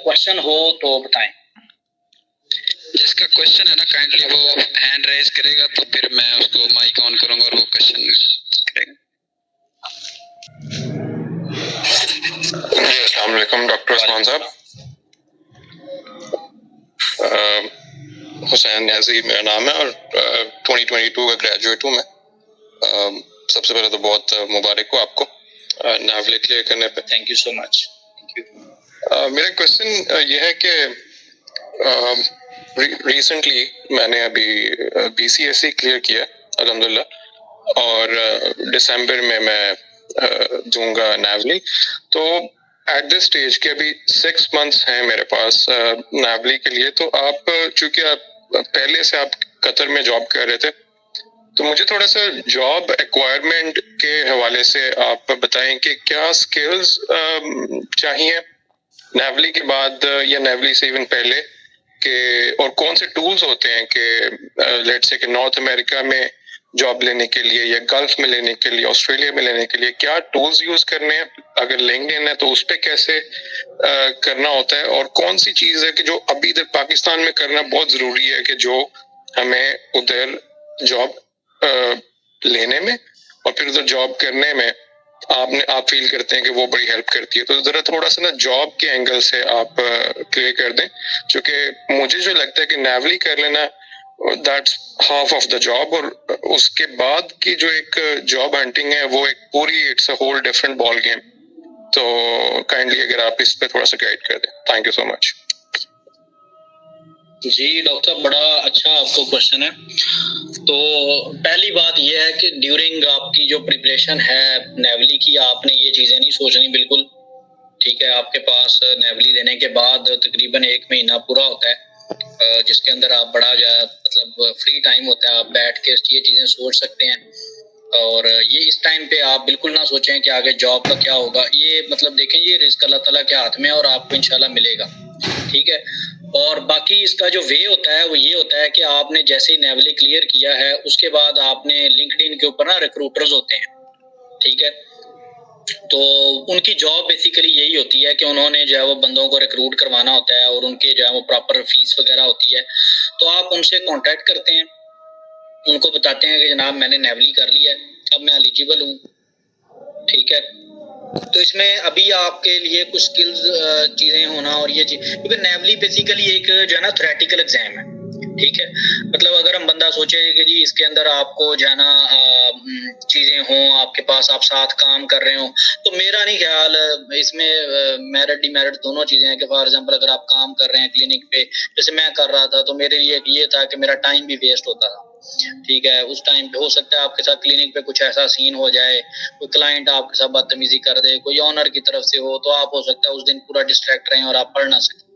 Question ہو تو بتائیں. جس کا کوشچن ہے نا کائنڈلی وہ ہینڈ ریز کرے گا تو پھر میں اس کو مائک آن کروں گا اور وہ کوشچن کرے گا. السلام علیکم ڈاکٹر عثمان صاحب. حسین نیازی میرا نام ہے اور 2022 کا گریجویٹ ہوں میں. سب سے پہلے تو بہت مبارک ہو آپ کو ناولے کلیئر کرنے پہ. تھینک یو سو مچ. میرا کوشچن یہ ہے کہ ریسنٹلی میں نے ابھی BCSE کلیئر کیا الحمدللہ اور دسمبر میں دوں گا نیولی. تو ایٹ دس اسٹیج کے ابھی 6 months ہیں میرے پاس نیولی کے لیے. تو آپ چونکہ آپ پہلے سے آپ قطر میں جاب کر رہے تھے تو مجھے تھوڑا سا جاب ایکوائرمنٹ کے حوالے سے آپ بتائیں کہ کیا اسکلز چاہیے نیولی کے بعد یا نیولی سے ایون پہلے کہ اور کون سے ٹولز ہوتے ہیں کہ لیٹ سے کہ نارتھ امریکہ میں جاب لینے کے لیے یا گلف میں لینے کے لیے آسٹریلیا میں لینے کے لیے کیا ٹولز یوز کرنے ہیں. اگر لنکڈ ان ہے تو اس پہ کیسے کرنا ہوتا ہے اور کون سی چیز ہے کہ جو ابھی ادھر پاکستان میں کرنا بہت ضروری ہے کہ جو ہمیں ادھر جاب لینے میں اور پھر ادھر جاب کرنے میں آپ فیل کرتے ہیں کہ وہ بڑی ہیلپ کرتی ہے. تو ذرا تھوڑا سا نا جاب کے اینگل سے آپ کلیئر کر دیں چونکہ مجھے جو لگتا ہے کہ نیولی کر لینا that's half of the job اور اس کے بعد کی جو ایک جاب ہنٹنگ ہے وہ ایک پوری it's a whole different ball game. تو کائنڈلی اگر آپ اس پہ تھوڑا سا گائڈ کر دیں. Thank you so much. جی ڈاکٹر صاحب بڑا اچھا آپ کو کوشچن ہے. تو پہلی بات یہ ہے کہ ڈیورنگ آپ کی جو پریپریشن ہے نیولی کی آپ نے یہ چیزیں نہیں سوچنی بالکل. ٹھیک ہے, آپ کے پاس نیولی دینے کے بعد تقریباً 1 مہینہ پورا ہوتا ہے جس کے اندر آپ بڑا مطلب فری ٹائم ہوتا ہے, آپ بیٹھ کے یہ چیزیں سوچ سکتے ہیں. اور یہ اس ٹائم پہ آپ بالکل نہ سوچیں کہ آگے جاب کا کیا ہوگا. یہ مطلب دیکھیں یہ رزق اللہ تعالیٰ کے ہاتھ میں ہے اور آپ کو انشاءاللہ ملے گا. ٹھیک ہے, اور باقی اس کا جو وے ہوتا ہے وہ یہ ہوتا ہے کہ آپ نے جیسے ہی نیولی کلیئر کیا ہے اس کے بعد آپ نے لنکڈ ان کے اوپر نا ریکروٹرز ہوتے ہیں. ٹھیک ہے, تو ان کی جاب بیسیکلی یہی ہوتی ہے کہ انہوں نے جو ہے وہ بندوں کو ریکروٹ کروانا ہوتا ہے اور ان کے جو ہے وہ پراپر فیس وغیرہ ہوتی ہے. تو آپ ان سے کانٹیکٹ کرتے ہیں, ان کو بتاتے ہیں کہ جناب میں نے نیولی کر لیا ہے, اب میں ایلیجیبل ہوں. ٹھیک ہے, تو اس میں ابھی آپ کے لیے کچھ سکلز چیزیں ہونا اور یہ چیز کیونکہ نیولی بیسیکلی ایک جو ہے نا تھریٹیکل ایگزام ہے. ٹھیک ہے, مطلب اگر ہم بندہ سوچے کہ جی اس کے اندر آپ کو جو ہے نا چیزیں ہوں آپ کے پاس, آپ ساتھ کام کر رہے ہوں, تو میرا نہیں خیال اس میں میرٹ ڈی میرٹ دونوں چیزیں ہیں کہ فار ایگزامپل اگر آپ کام کر رہے ہیں کلینک پہ جیسے میں کر رہا تھا تو میرے لیے یہ تھا کہ میرا ٹائم بھی ویسٹ ہوتا تھا. ٹھیک ہے, اس ٹائم پہ ہو سکتا ہے آپ کے ساتھ کلینک پہ کچھ ایسا سین ہو جائے, کوئی کلائنٹ آپ کے ساتھ بدتمیزی کر دے, کوئی آنر کی طرف سے ہو, تو آپ ہو سکتا ہے اس دن پورا ڈسٹریکٹ رہیں اور آپ پڑھ نہ سکیں.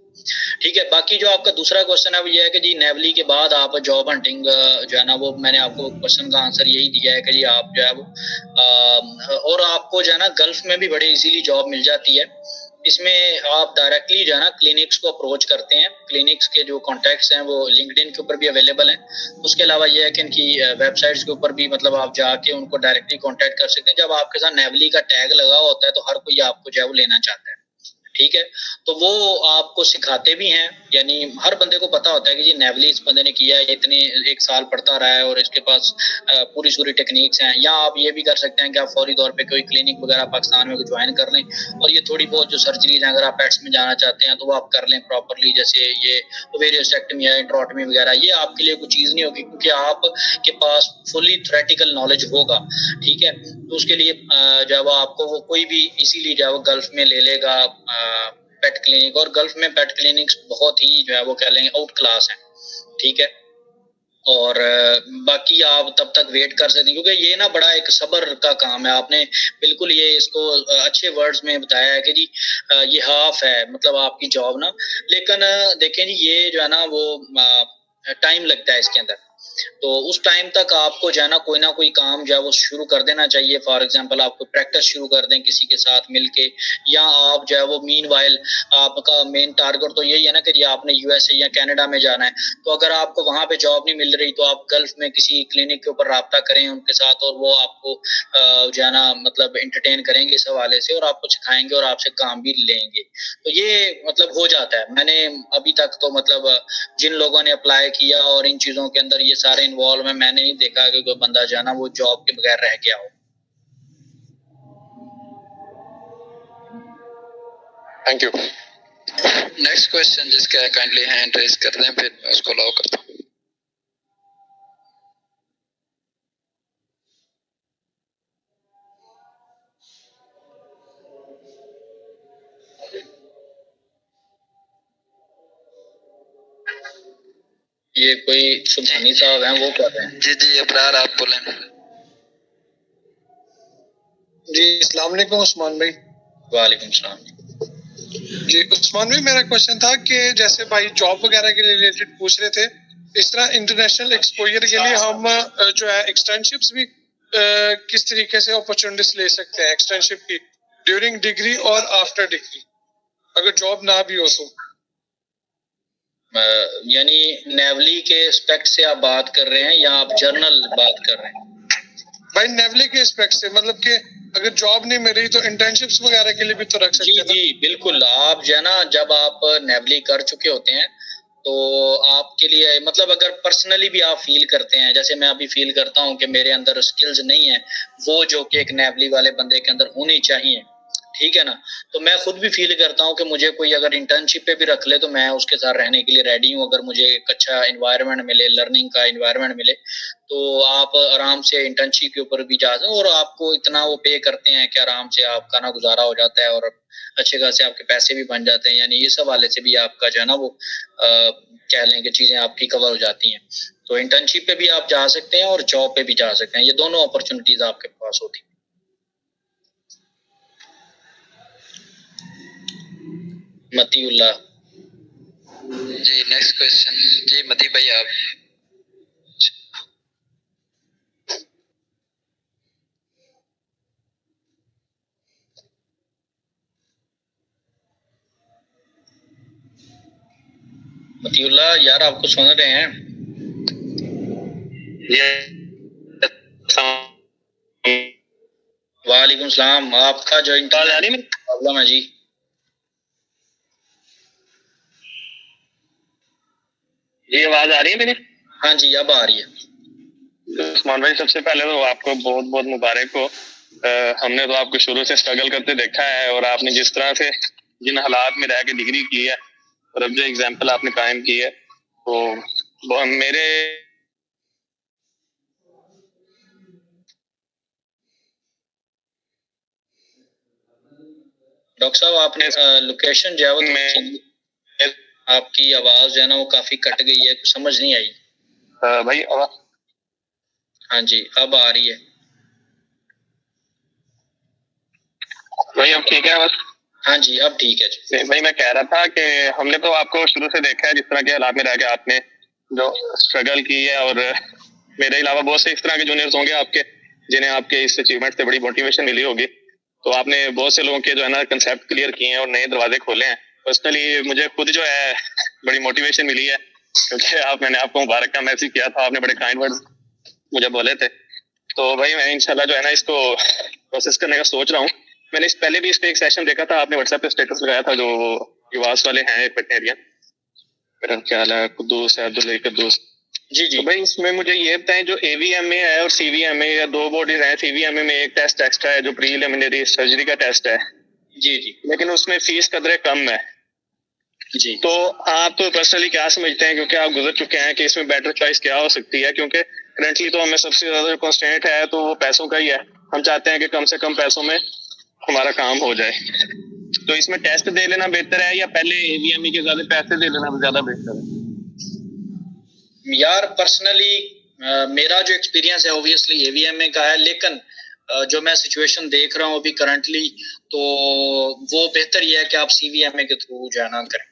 ٹھیک ہے, باقی جو آپ کا دوسرا کوشچن ہے وہ یہ ہے کہ جی نیولی کے بعد آپ جاب ہنٹنگ جو ہے نا وہ میں نے آپ کو کوشچن کا آنسر یہی دیا ہے کہ جی آپ جو ہے وہ اور آپ کو جو ہے نا گلف میں بھی بڑے ایزیلی جاب مل جاتی ہے. اس میں آپ ڈائریکٹلی جو ہے نا کلینکس کو اپروچ کرتے ہیں, کلینکس کے جو کانٹیکٹس ہیں وہ لنکڈ ان کے اوپر بھی اویلیبل ہیں. اس کے علاوہ یہ ہے کہ ان کی ویب سائٹس کے اوپر بھی مطلب آپ جا کے ان کو ڈائریکٹلی کانٹیکٹ کر سکتے ہیں. جب آپ کے ساتھ نیولی کا ٹیگ لگا ہوتا ہے تو ہر کوئی آپ کو جو ہے وہ لینا چاہتا ہے. ٹھیک ہے, تو وہ آپ کو سکھاتے بھی ہیں, یعنی ہر بندے کو پتا ہوتا ہے کہ جی نیولی اس بندے نے کیا ہے, اتنے 1 سال پڑھتا رہا ہے اور اس کے پاس پوری سوری ٹیکنیکس ہیں. یا آپ یہ بھی کر سکتے ہیں کہ آپ فوری طور پہ کوئی کلینک وغیرہ پاکستان میں جوائن کر لیں اور یہ تھوڑی بہت جو سرجریز ہیں اگر آپ پیٹس میں جانا چاہتے ہیں تو وہ آپ کر لیں پراپرلی, جیسے یہ اوویریوسٹیکٹمی ہے, انٹروٹمی وغیرہ. یہ آپ کے لیے کوئی چیز نہیں ہوگی کیونکہ آپ کے پاس فلی تھریٹیکل نالج ہوگا. ٹھیک ہے, تو اس کے لیے جو ہے وہ آپ کو وہ کوئی بھی اسی لیے جو ہے وہ گلف میں لے لے گا پیٹ کلینک, اور گلف میں پیٹ کلینکس بہت ہی جو ہے وہ کہہ لیں گے آؤٹ کلاس ہیں. ٹھیک ہے, اور باقی آپ تب تک ویٹ کر سکتے ہیں کیونکہ یہ نا بڑا ایک صبر کا کام ہے. آپ نے بالکل یہ اس کو اچھے ورڈز میں بتایا ہے کہ جی یہ ہاف ہے مطلب آپ کی جاب نا, لیکن دیکھیں جی یہ جو ہے نا وہ ٹائم لگتا ہے اس کے اندر. تو اس ٹائم تک آپ کو جو ہے نا کوئی نہ کوئی کام جو ہے وہ شروع کر دینا چاہیے. فار ایگزامپل آپ کو پریکٹس شروع کر دیں کسی کے ساتھ مل کے, یا آپ جو ہے وہ مین وائل آپ کا مین ٹارگٹ تو یہی ہے نا کہ یہ آپ نے یو ایس اے یا کینیڈا میں جانا ہے, تو اگر آپ کو وہاں پہ جاب نہیں مل رہی تو آپ گلف میں کسی کلینک کے اوپر رابطہ کریں ان کے ساتھ, اور وہ آپ کو جو ہے نا مطلب انٹرٹین کریں گے اس حوالے سے, اور آپ کو سکھائیں گے اور آپ سے کام بھی لیں گے. تو یہ مطلب ہو جاتا ہے. میں نے ابھی تک تو مطلب جن لوگوں نے اپلائی کیا اور ان چیزوں کے اندر یہ سارے انوالو ہیں, میں نے نہیں دیکھا کہ کوئی بندہ جو ہے نا وہ جاب کے بغیر رہ گیا ہو. Thank you. نیکسٹ کوشچن جس کا کائنڈلی ہینڈ ریز کر دیں پھر اس کو الاؤ کرتا ہوں. یہ کوئی سبحانی صاحب ہیں وہ کر رہے ہیں. جی ابرار آپ بولیں. جی السلام علیکم عثمان بھائی. وعلیکم السلام. جی عثمان بھائی میرا کوشچن تھا کہ جیسے بھائی جاب وغیرہ کے ریلیٹڈ پوچھ رہے تھے, اس طرح انٹرنیشنل ایکسپوجر کے لیے ہم جو ہے ایکسٹرنشپس بھی کس طریقے سے اپرچونیٹیز لے سکتے ہیں ایکسٹرنشپ کی ڈیورنگ ڈگری اور آفٹر ڈگری اگر جاب نہ بھی ہو تو؟ یعنی نیولی کے اسپیکٹ سے آپ بات کر رہے ہیں یا آپ جرنل بات کر رہے ہیں؟ بھائی نیولی کے اسپیکٹ سے, مطلب کہ اگر جاب نہیں مل رہی تو انٹرنشپس وغیرہ کے لیے بھی تو رکھ سکتے ہیں. جی بالکل. آپ جو ہے نا جب آپ نیولی کر چکے ہوتے ہیں تو آپ کے لیے مطلب اگر پرسنلی بھی آپ فیل کرتے ہیں, جیسے میں ابھی فیل کرتا ہوں کہ میرے اندر اسکلز نہیں ہیں وہ جو کہ ایک نیولی والے بندے کے اندر ہونی چاہیے, ٹھیک ہے نا, تو میں خود بھی فیل کرتا ہوں کہ مجھے کوئی اگر انٹرنشپ پہ بھی رکھ لے تو میں اس کے ساتھ رہنے کے لیے ریڈی ہوں. اگر مجھے ایک اچھا انوائرمنٹ ملے, لرننگ کا انوائرمنٹ ملے, تو آپ آرام سے انٹرنشپ کے اوپر بھی جا سکیں, اور آپ کو اتنا وہ پے کرتے ہیں کہ آرام سے آپ کا نا گزارا ہو جاتا ہے اور اچھے خاصے آپ کے پیسے بھی بن جاتے ہیں. یعنی اس حوالے سے بھی آپ کا جو ہے نا وہ کہہ لیں کہ چیزیں آپ کی کور ہو جاتی ہیں. تو انٹرنشپ پہ بھی آپ جا سکتے ہیں اور جاب پہ بھی جا سکتے ہیں, یہ دونوں اپرچونیٹیز آپ کے پاس ہوتی ہیں. متی اللہ. جی نیکسٹ کوشچن. جی متی بھائی آپ. متی اللہ یار آپ کو سن رہے ہیں؟ وعلیکم السلام. آپ کا جو انٹرنیٹ پرابلم ہے جی. جی آواز آ رہی ہے میری؟ ہاں جی اب آ رہی ہے. عثمان بھائی سب سے پہلے تو آپ کو بہت بہت مبارک ہو. ہم نے تو آپ کو شروع سے اسٹرگل کرتے دیکھا ہے, اور آپ نے جس طرح سے جن حالات میں رہ کے ڈگری کی ہے اور اب جو ایگزامپل آپ نے قائم کی ہے, تو میرے ڈاکٹر صاحب آپ نے لوکیشن جو ہے آپ کی آواز جو ہے نا وہ کافی کٹ گئی ہے, سمجھ نہیں آئی. بھائی ہاں جی اب آ رہی ہے. بھائی اب ٹھیک ہے بس. ہاں جی اب ٹھیک ہے جی. بھائی میں کہہ رہا تھا کہ ہم نے تو آپ کو شروع سے دیکھا ہے جس طرح کے حالات میں رہ کے آپ نے جو اسٹرگل کی ہے, اور میرے علاوہ بہت سے اس طرح کے جونیئرز ہوں گے آپ کے جنہیں آپ کے اس اچیومنٹ سے بڑی موٹیویشن ملی ہوگی. تو آپ نے بہت سے لوگوں کے جو ہے نا کنسیپٹ کلیئر کیے ہیں اور نئے دروازے کھولے ہیں. پرسنلی مجھے خود جو ہے بڑی موٹیویشن ملی ہے, کیونکہ میں نے آپ کو مبارک کا میسج کیا تھا, آپ نے بڑے کائنڈ ورڈز مجھے بولے تھے. تو بھائی میں انشاءاللہ جو ہے نا اس کو پروسیس کرنے کا سوچ رہا ہوں. میں نے پہلے بھی اس پہ ایک سیشن دیکھا تھا, آپ نے واٹس ایپ پہ اسٹیٹس لگایا تھا, جو یواس والے ہیں ایک ایریا, میرا خیال ہے قدوس ہے, عبداللہ قدوس. جی جی. تو بھائی اس میں مجھے یہ بتائیں, جو اے وی ایم اے ہے اور سی وی ایم اے, یا دو باڈیز ہیں. سی وی ایم اے میں ایک ٹیسٹ ایکسٹرا ہے جو پریلیمنری سرجری کا ٹیسٹ ہے, جی جی, لیکن اس میں فیس قدرے کم ہے. جی تو آپ پرسنلی کیا سمجھتے ہیں, کیونکہ آپ گزر چکے ہیں, کہ اس میں بیٹر چوائس کیا ہو سکتی ہے؟ کیونکہ کرنٹلی تو ہمیں سب سے زیادہ جو کنسٹرینٹ ہے تو وہ پیسوں کا ہی ہے. ہم چاہتے ہیں کہ کم سے کم پیسوں میں ہمارا کام ہو جائے. تو اس میں ٹیسٹ دے لینا بہتر ہے, یا پہلے اے وی ایم ای کے زیادہ پیسے دے لینا زیادہ بہتر ہے؟ یار پرسنلی میرا جو ایکسپیرینس ہے اوبویسلی اے وی ایم اے کا ہے, لیکن جو میں سچویشن دیکھ رہا ہوں ابھی کرنٹلی, تو وہ بہتر یہ ہے کہ آپ سی وی ایم اے کے تھرو جانا کریں.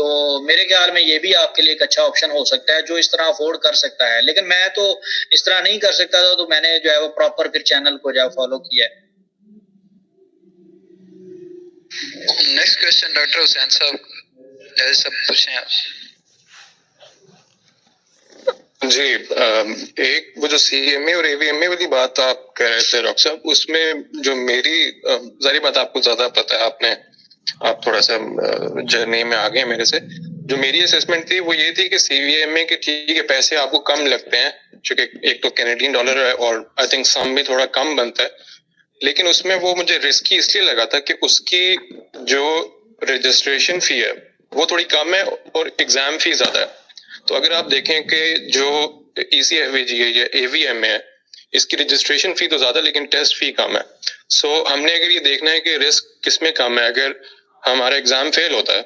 تو میرے خیال میں یہ بھی آپ کے لیے ایک اچھا آپشن ہو سکتا ہے جو اس طرح افورڈ کر سکتا ہے. لیکن میں تو اس طرح نہیں کر سکتا تھا, تو میں نے جو ہے وہ پراپر پھر چینل کو جو ہے فالو کیا ہے. نیکسٹ کوشچن ڈاکٹر حسین صاحب, جیسے سب پوچھیں آپ. جی ایک وہ جو سی ایم اے اور اے وی ایم اے والی بات آپ کہہ رہے تھے ڈاکٹر صاحب, اس میں جو میری ظاہری بات آپ کو زیادہ پتہ ہے, آپ تھوڑا سا جرنی میں آگے میرے سے. جو میری اسیسمنٹ تھی وہ یہ تھی کہ سی وی ایم اے کے ٹھیک ہے پیسے آپ کو کم لگتے ہیں چونکہ ایک تو کینیڈین ڈالر ہے اور آئی تھنک سم بھی تھوڑا کم بنتا ہے, لیکن اس میں وہ مجھے رسکی اس لیے لگا تھا کہ اس کی جو رجسٹریشن فی ہے وہ تھوڑی کم ہے اور ایگزام فی زیادہ ہے. تو اگر آپ دیکھیں کہ جو ای سی ایف وی جی ہے یا اے وی ایم اے ہے, اس کی رجسٹریشن فی تو زیادہ لیکن ٹیسٹ فی کم ہے. سو ہم نے اگر یہ دیکھنا ہے کہ رسک کس میں کم ہے, اگر ہمارا ایگزام فیل ہوتا ہے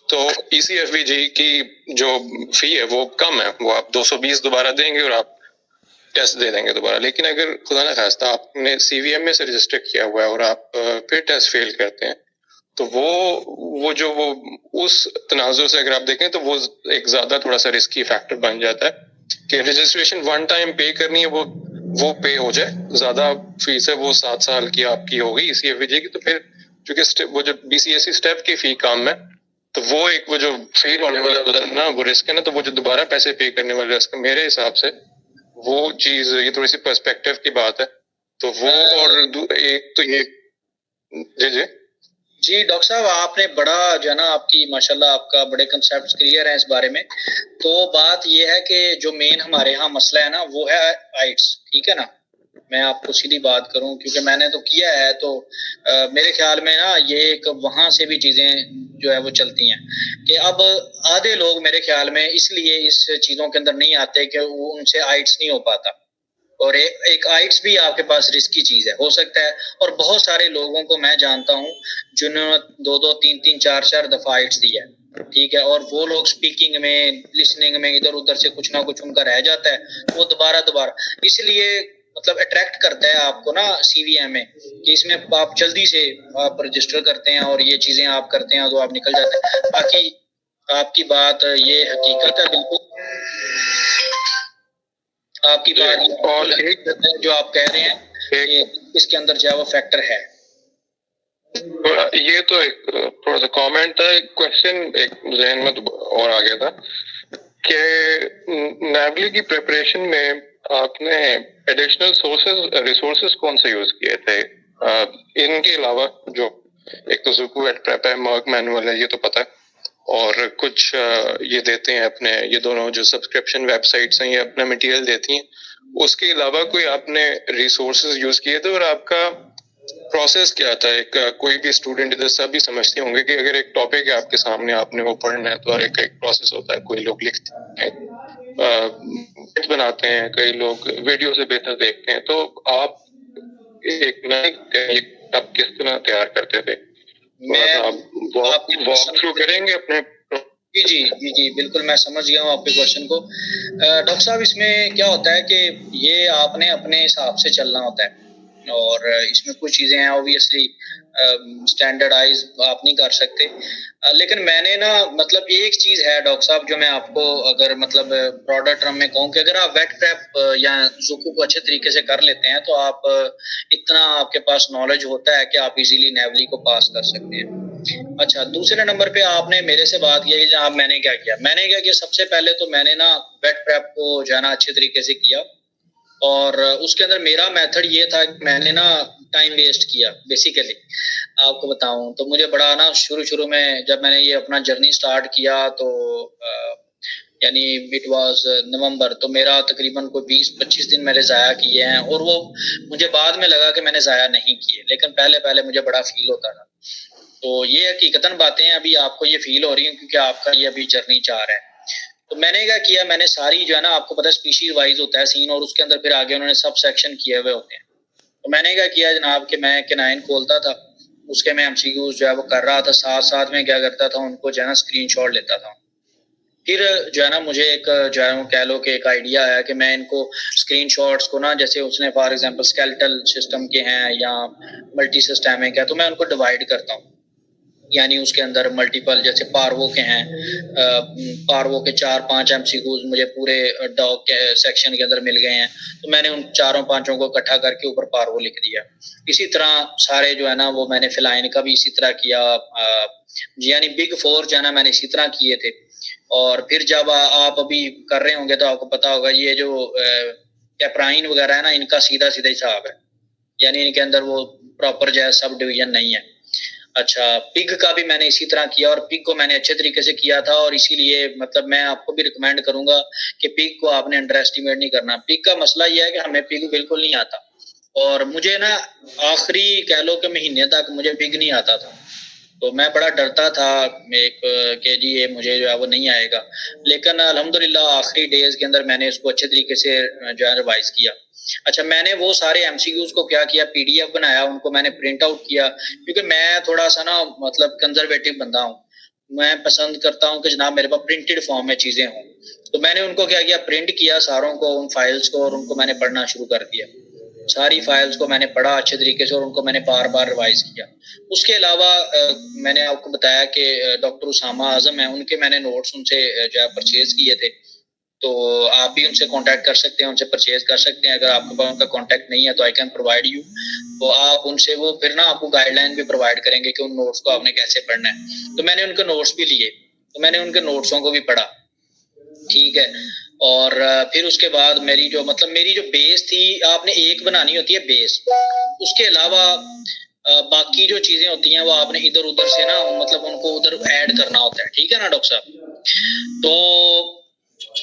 تو ای سی ایف وی جی کی جو فی ہے وہ کم ہے, وہ آپ 220 دوبارہ دیں گے اور آپ ٹیسٹ دے دیں گے دوبارہ. لیکن اگر خدا نہ خواستہ آپ نے سی وی ایم اے سے رجسٹر کیا ہوا ہے اور آپ پھر ٹیسٹ فیل کرتے ہیں تو وہ جو اس تناظر سے اگر آپ دیکھیں تو وہ ایک زیادہ تھوڑا سا رسکی فیکٹر بن جاتا ہے کہ رجسٹریشن ون ٹائم پے کرنی ہے وہ پے ہو جائے, زیادہ فیس ہے وہ 7 سال کی آپ کی ہوگی ای سی ایف وی جی کی, تو پھر چونکہ وہ جو B C S C step کی فی کام ہے تو وہ ایک وہ جو فیل ہونے والا نا وہ رسک ہے نا, تو وہ جو دوبارہ پیسے پے کرنے والا رسک میرے حساب سے وہ چیز, یہ تھوڑی سی پرسپیکٹو کی بات ہے. تو وہ اور ایک تو یہ جی ڈاکٹر صاحب آپ نے بڑا جو ہے نا آپ کی ماشاءاللہ آپ کا بڑے کنسیپٹس کلیئر ہیں اس بارے میں. تو بات یہ ہے کہ جو مین ہمارے ہاں مسئلہ ہے نا وہ ہے آئٹس, ٹھیک ہے نا. میں آپ کو سیدھی بات کروں کیونکہ میں نے تو کیا ہے, تو میرے خیال میں نا یہ ایک وہاں سے بھی چیزیں جو ہے وہ چلتی ہیں کہ اب آدھے لوگ میرے خیال میں اس لیے اس چیزوں کے اندر نہیں آتے کہ وہ ان سے آئٹس نہیں ہو پاتا, اور ایک آئٹس بھی آپ کے پاس رسکی چیز ہے, ہو سکتا ہے. اور بہت سارے لوگوں کو میں جانتا ہوں جنہوں نے 2 3 4 دفعہ آئٹس دیا ہے, ٹھیک ہے, اور وہ لوگ اسپیکنگ میں لسننگ میں ادھر ادھر سے کچھ نہ کچھ ان کا رہ جاتا ہے, وہ دوبارہ اس لیے مطلب اٹریکٹ کرتا ہے آپ کو نا سی وی ایم اے کہ اس میں آپ جلدی سے آپ رجسٹر کرتے ہیں اور یہ چیزیں آپ کرتے ہیں تو آپ نکل جاتے ہیں. باقی آپ کی بات یہ حقیقت ہے, بالکل آپ کی بات اور جو آپ کہہ رہے ہیں کہ اس کے اندر جو ہے وہ فیکٹر ہے. یہ تو ایک تھوڑا سا کامنٹ تھا, ایک کوشچن ایک ذہن میں اور آ گیا تھا کہ نیولی کی پریپریشن میں آپ نے ایڈیشنل ریسورسز کون سے یوز کیے تھے ان کے علاوہ؟ جو ایک تو زوکو ایٹ پریپ ہے, مرک مینول ہے, یہ تو پتہ ہے, اور کچھ یہ دیتے ہیں اپنے, یہ دونوں جو سبسکرپشن ویب سائٹس ہیں یہ اپنا مٹیریل دیتی ہیں. اس کے علاوہ کوئی آپ نے ریسورسز یوز کیے تھے, اور آپ کا پروسیس کیا تھا؟ ایک کوئی بھی اسٹوڈنٹ ادھر سب بھی سمجھتے ہوں گے کہ اگر ایک ٹاپک ہے آپ کے سامنے, آپ نے وہ پڑھنا ہے تو ایک پروسیس ہوتا ہے. کوئی لوگ لکھتے ہیں, بناتے ہیں, کئی لوگ ویڈیو سے بہتر دیکھتے ہیں, تو آپ ایک آپ کس طرح تیار کرتے تھے؟ واک تھرو کریں گے اپنے؟ جی بالکل میں سمجھ گیا ہوں آپ کے کوشچن کو. ڈاکٹر صاحب اس میں کیا ہوتا ہے کہ یہ آپ نے اپنے حساب سے چلنا ہوتا ہے, اور اس میں کچھ چیزیں ہیں اوبویسلی اسٹینڈرڈائز آپ نہیں کر سکتے. لیکن میں نے نا مطلب ایک چیز ہے ڈاکٹر صاحب جو میں آپ کو اگر مطلب پروڈر ٹرم میں کہوں کہ اگر آپ ویٹ پریپ یا زوکو کو اچھے طریقے سے کر لیتے ہیں تو آپ اتنا آپ کے پاس نالج ہوتا ہے کہ آپ ایزیلی نیولی کو پاس کر سکتے ہیں. اچھا, دوسرے نمبر پہ آپ نے میرے سے بات کی کہ جناب میں نے کیا کیا سب سے پہلے تو میں نے نا ویٹ پریپ کو جو ہے نا اچھے طریقے سے کیا, اور اس کے اندر میرا میتھڈ یہ تھا کہ میں نے نا ٹائم ویسٹ کیا. بیسیکلی آپ کو بتاؤں تو مجھے بڑا نا شروع میں جب میں نے یہ اپنا جرنی سٹارٹ کیا تو یعنی اٹ واز نومبر, تو میرا تقریباً کوئی 20-25 دن میں نے ضائع کیے ہیں, اور وہ مجھے بعد میں لگا کہ میں نے ضائع نہیں کیے, لیکن پہلے مجھے بڑا فیل ہوتا تھا. تو یہ حقیقتاً باتیں ہیں, ابھی آپ کو یہ فیل ہو رہی ہیں کیونکہ آپ کا یہ ابھی جرنی 4 ہے. تو میں نے کیا کیا, میں نے ساری جو ہے نا آپ کو پتہ ہے اسپیشیز وائز ہوتا ہے سین, اور اس کے اندر پھر آگے انہوں نے سب سیکشن کیے ہوئے ہوتے ہیں. تو میں نے کیا کیا جناب کہ میں کینائن کھولتا تھا, اس کے میں ایم سی کیوز جو ہے وہ کر رہا تھا, ساتھ میں کیا کرتا تھا ان کو جو ہے نا اسکرین شاٹ لیتا تھا. پھر جو ہے نا مجھے ایک جو ہے کہہ لو کہ ایک آئیڈیا ہے کہ میں ان کو اسکرین شاٹس کو نا, جیسے اس نے فار ایگزامپل اسکیلٹل سسٹم کے ہیں یا ملٹی سسٹمک ہے, تو میں ان کو ڈیوائڈ کرتا ہوں. یعنی اس کے اندر ملٹیپل جیسے پارو کے ہیں، پارو کے 4-5 MCQs مجھے پورے ڈاگ کے سیکشن کے اندر مل گئے ہیں، تو میں نے ان 4-5 کو اکٹھا کر کے اوپر پارو لکھ دیا۔ اسی طرح سارے جو ہے نا وہ میں نے فلائن کا بھی اسی طرح کیا، یعنی بگ 4 جو ہے نا میں نے اسی طرح کیے تھے۔ اور پھر جب آپ ابھی کر رہے ہوں گے تو آپ کو پتا ہوگا یہ جو کیپرائن وغیرہ ہے نا، ان کا سیدھا سیدھا حساب ہے، یعنی ان کے اندر وہ پراپر جو ہے سب ڈویژن نہیں ہے۔ اچھا، پگ کا بھی میں نے اسی طرح کیا، اور پگ کو میں نے اچھے طریقے سے کیا تھا، اور اسی لیے مطلب میں آپ کو بھی ریکمینڈ کروں گا کہ پگ کو آپ نے انڈر ایسٹیمیٹ نہیں کرنا۔ پگ کا مسئلہ یہ ہے کہ ہمیں پگ بالکل نہیں آتا، اور مجھے نا آخری کہہ لو کہ مہینے تک مجھے پگ نہیں آتا تھا، تو میں بڑا ڈرتا تھا کہ جی یہ مجھے جو ہے وہ نہیں آئے گا، لیکن الحمدللہ آخری ڈیز کے اندر میں نے اس کو اچھے طریقے سے جو ہے ریوائز کیا۔ اچھا، میں نے وہ سارے MCQs کو کیا کیا، PDF بنایا، ان کو میں نے پرنٹ آؤٹ کیا، کیونکہ میں تھوڑا سا نا مطلب کنزرویٹو بندہ ہوں، میں پسند کرتا ہوں کہ جناب میرے پاس پرنٹڈ فارم میں چیزیں ہوں، تو میں نے ان کو کیا کیا، پرنٹ کیا ساروں کو، ان فائلز کو، اور ان کو میں نے پڑھنا شروع کر دیا۔ ساری فائلز کو میں نے پڑھا اچھے طریقے سے، اور ان کو میں نے بار بار ریوائز کیا۔ اس کے علاوہ میں نے آپ کو بتایا کہ ڈاکٹر اسامہ اعظم ہیں، ان کے میں نے نوٹس ان سے جو ہے پرچیز کیے تھے، تو آپ بھی ان سے کانٹیکٹ کر سکتے ہیں، ان سے پرچیز کر سکتے ہیں۔ اگر آپ کے پاس ان کا کانٹیکٹ نہیں ہے تو آئی کین پرووائڈ یو، تو آپ ان سے وہ پھر نا آپ کو گائیڈ لائن بھی پرووائڈ کریں گے کہ ان نوٹس کو آپ نے کیسے پڑھنا ہے۔ تو میں نے ان کے نوٹس بھی لیے، تو میں نے ان کے نوٹسوں کو بھی پڑھا، ٹھیک ہے۔ اور پھر اس کے بعد میری جو بیس تھی، آپ نے ایک بنانی ہوتی ہے بیس، اس کے علاوہ باقی جو چیزیں ہوتی ہیں وہ آپ نے ادھر ادھر سے نا مطلب ان کو ادھر ایڈ کرنا ہوتا ہے، ٹھیک ہے نا ڈاکٹر صاحب۔ تو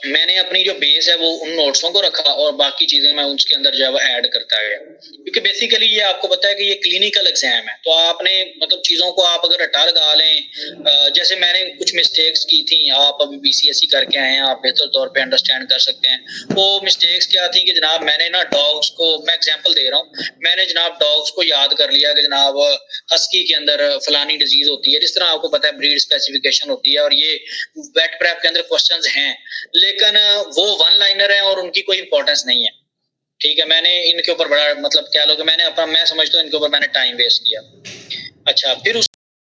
میں نے اپنی جو بیس ہے وہ ان نوٹسوں کو رکھا، اور باقی چیزیں میں اس کے اندر جو ہے وہ ایڈ کرتا گیا، کیونکہ بیسیکلی یہ آپ کو پتا ہے کہ یہ کلینکل ایگزام ہے، تو آپ نے مطلب چیزوں کو آپ اگر رٹا لگا لیں، جیسے میں نے کچھ مسٹیکس کی تھیں، آپ ابھی BCSE کر کے آئے ہیں، آپ بہتر طور پہ انڈرسٹینڈ کر سکتے ہیں وہ مسٹیکس کیا تھیں کہ جناب میں نے نا ڈاگس کو، میں ایگزامپل دے رہا ہوں، میں نے جناب ڈاگس کو یاد کر لیا کہ جناب ہسکی کے اندر فلانی ڈیزیز ہوتی ہے، جس طرح آپ کو پتا ہے بریڈ اسپیسیفکیشن ہوتی ہے، اور یہ ویٹ پریپ کے اندر کوسچنز ہیں، لیکن وہ ون لائنر ہیں اور ان کی کوئی امپورٹنس نہیں ہے، ٹھیک ہے۔ میں نے ان کے اوپر بڑا مطلب کہہ لو کہ میں سمجھتا ہوں ان کے اوپر میں نے ٹائم ویسٹ کیا۔ اچھا، پھر اس